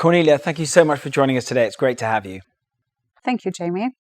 Cornelia, thank you so much for joining us today. It's great to have you. Thank you, Jamie.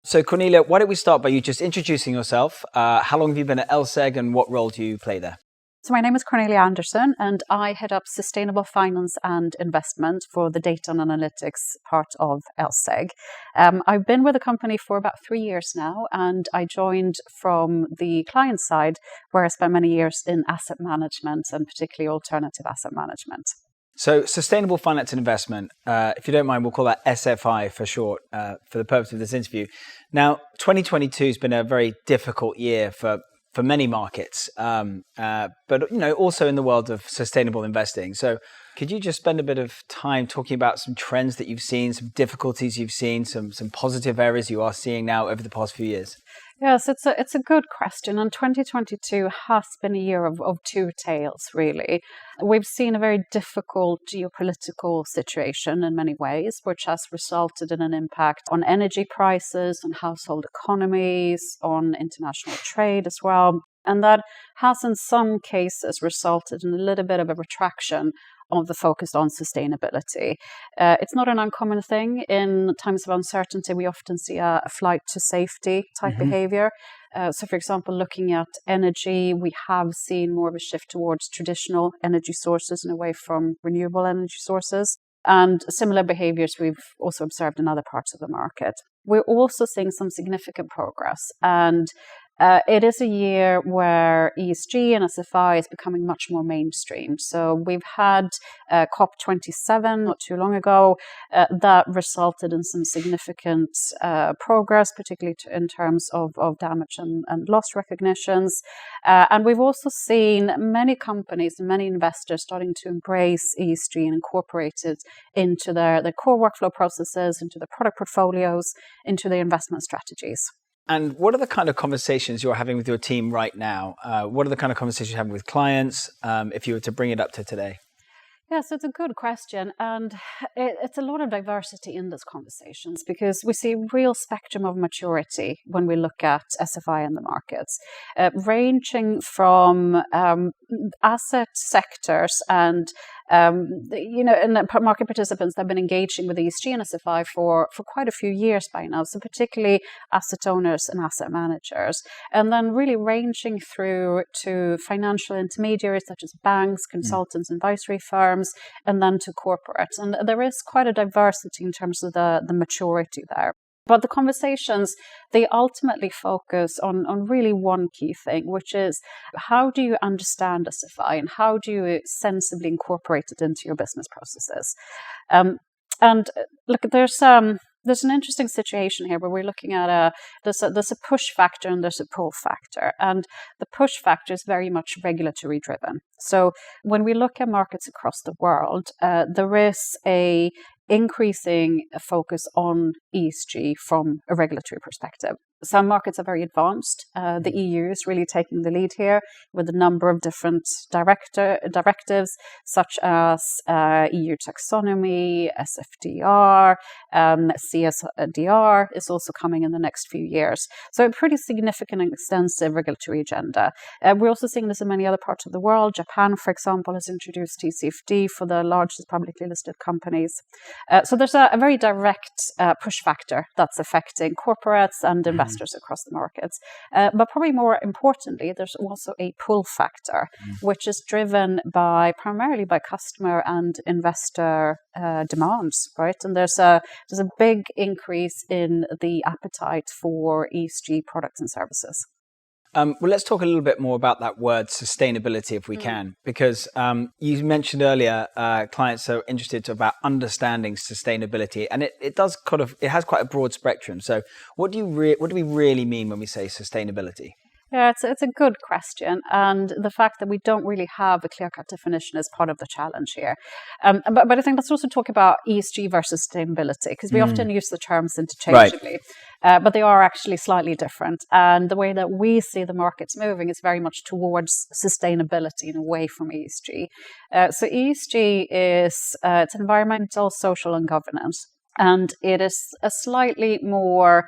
So Cornelia, why don't we start by you just introducing yourself? How long have you been at LSEG and what role do you play there? So my name is Cornelia Andersson and I head up sustainable finance and investment for the data and analytics part of LSEG. I've been with the company for about 3 years now, and I joined from the client side where I spent many years in asset management and particularly alternative asset management. So sustainable finance and investment, if you don't mind, we'll call that SFI for short for the purpose of this interview. Now, 2022 has been a very difficult year for many markets, but also in the world of sustainable investing. So could you just spend a bit of time talking about some trends that you've seen, some difficulties you've seen, some positive areas you are seeing now over the past few years? Yes, it's a good question. And 2022 has been a year of two tales, really. We've seen a very difficult geopolitical situation in many ways, which has resulted in an impact on energy prices, on household economies, on international trade as well. And that has in some cases resulted in a little bit of a retraction of the focus on sustainability. It's not an uncommon thing. In times of uncertainty, we often see a flight to safety type behavior. So, for example, looking at energy, we have seen more of a shift towards traditional energy sources and away from renewable energy sources. And similar behaviors we've also observed in other parts of the market. We're also seeing some significant progress, and it is a year where ESG and SFI is becoming much more mainstream. So we've had COP27 not too long ago that resulted in some significant progress, particularly in terms of damage and loss recognitions. And we've also seen many companies and many investors starting to embrace ESG and incorporate it into their core workflow processes, into their product portfolios, into their investment strategies. And what are the kind of conversations you're having with your team right now? What are the kind of conversations you're having with clients, if you were to bring it up to today? Yes, it's a good question. And it's a lot of diversity in those conversations because we see a real spectrum of maturity when we look at SFI in the markets, ranging from asset sectors and and market participants that have been engaging with ESG and SFI for quite a few years by now, so particularly asset owners and asset managers, and then really ranging through to financial intermediaries such as banks, consultants, advisory firms, and then to corporates. And there is quite a diversity in terms of the maturity there. But the conversations, they ultimately focus on really one key thing, which is how do you understand SFI and how do you sensibly incorporate it into your business processes? And look, there's an interesting situation here where we're looking at there's a push factor and there's a pull factor. And the push factor is very much regulatory driven. So when we look at markets across the world, there is a increasing focus on ESG from a regulatory perspective. Some markets are very advanced. The EU is really taking the lead here with a number of different directives, such as EU taxonomy, SFDR, CSDR is also coming in the next few years. So a pretty significant and extensive regulatory agenda. We're also seeing this in many other parts of the world. Japan, for example, has introduced TCFD for the largest publicly listed companies. So there's a very direct push factor that's affecting corporates and investors across the markets. But probably more importantly, there's also a pull factor, which is driven primarily by customer and investor demands, right? And there's a big increase in the appetite for ESG products and services. Well, let's talk a little bit more about that word sustainability, if we can, because you mentioned earlier clients are interested about understanding sustainability, and it has quite a broad spectrum. So, what do we really mean when we say sustainability? Yeah, it's a good question. And the fact that we don't really have a clear-cut definition is part of the challenge here. But I think let's also talk about ESG versus sustainability, because we often use the terms interchangeably. Right. But they are actually slightly different. And the way that we see the markets moving is very much towards sustainability and away from ESG. So ESG is it's environmental, social, and governance. And it is a slightly more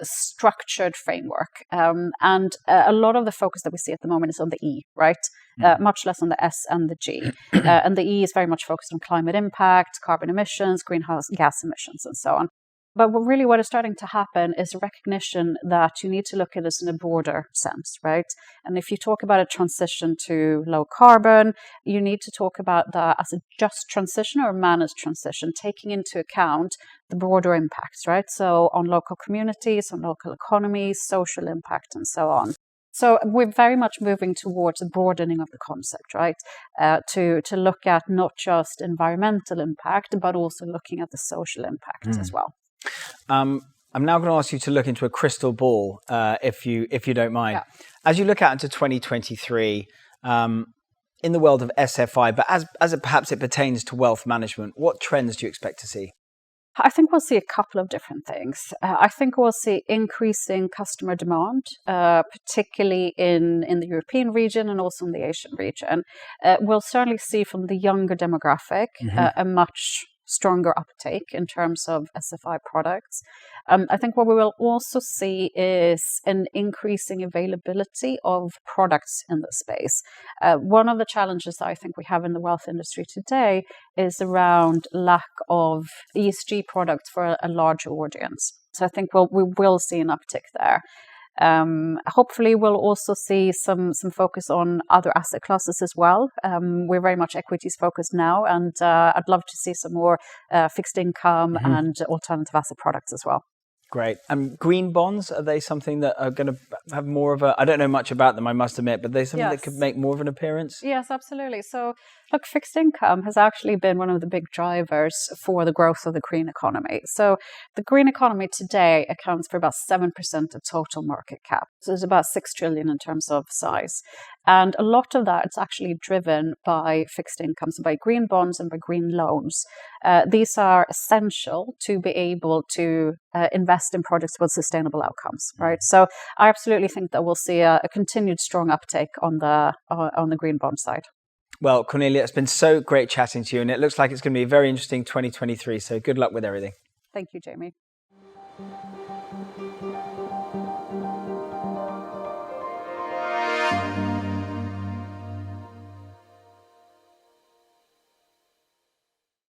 structured framework. And a lot of the focus that we see at the moment is on the E, right? Much less on the S and the G. And the E is very much focused on climate impact, carbon emissions, greenhouse gas emissions, and so on. But what is starting to happen is a recognition that you need to look at this in a broader sense, right? And if you talk about a transition to low carbon, you need to talk about that as a just transition or a managed transition, taking into account the broader impacts, right? So on local communities, on local economies, social impact, and so on. So we're very much moving towards a broadening of the concept, right? To look at not just environmental impact, but also looking at the social impact as well. I'm now going to ask you to look into a crystal ball, if you don't mind. Yeah. As you look out into 2023, in the world of SFI, but as perhaps it pertains to wealth management, what trends do you expect to see? I think we'll see a couple of different things. I think we'll see increasing customer demand, particularly in the European region and also in the Asian region. We'll certainly see from the younger demographic a much stronger uptake in terms of SFI products. I think what we will also see is an increasing availability of products in the space. One of the challenges that I think we have in the wealth industry today is around lack of ESG products for a larger audience. So I think we will see an uptick there. Hopefully we'll also see some focus on other asset classes as well. We're very much equities focused now, and I'd love to see some more fixed income and alternative asset products as well. Great. Green bonds, are they something that are going to have more of a, I don't know much about them, I must admit, but are they something that could make more of an appearance? Yes, absolutely. So look, fixed income has actually been one of the big drivers for the growth of the green economy. So the green economy today accounts for about 7% of total market cap. So it's about 6 trillion in terms of size. And a lot of that is actually driven by fixed income, so by green bonds and by green loans. These are essential to be able to invest in projects with sustainable outcomes, right? So I absolutely think that we'll see a continued strong uptake on the green bond side. Well, Cornelia, it's been so great chatting to you, and it looks like it's going to be a very interesting 2023. So good luck with everything. Thank you, Jamie.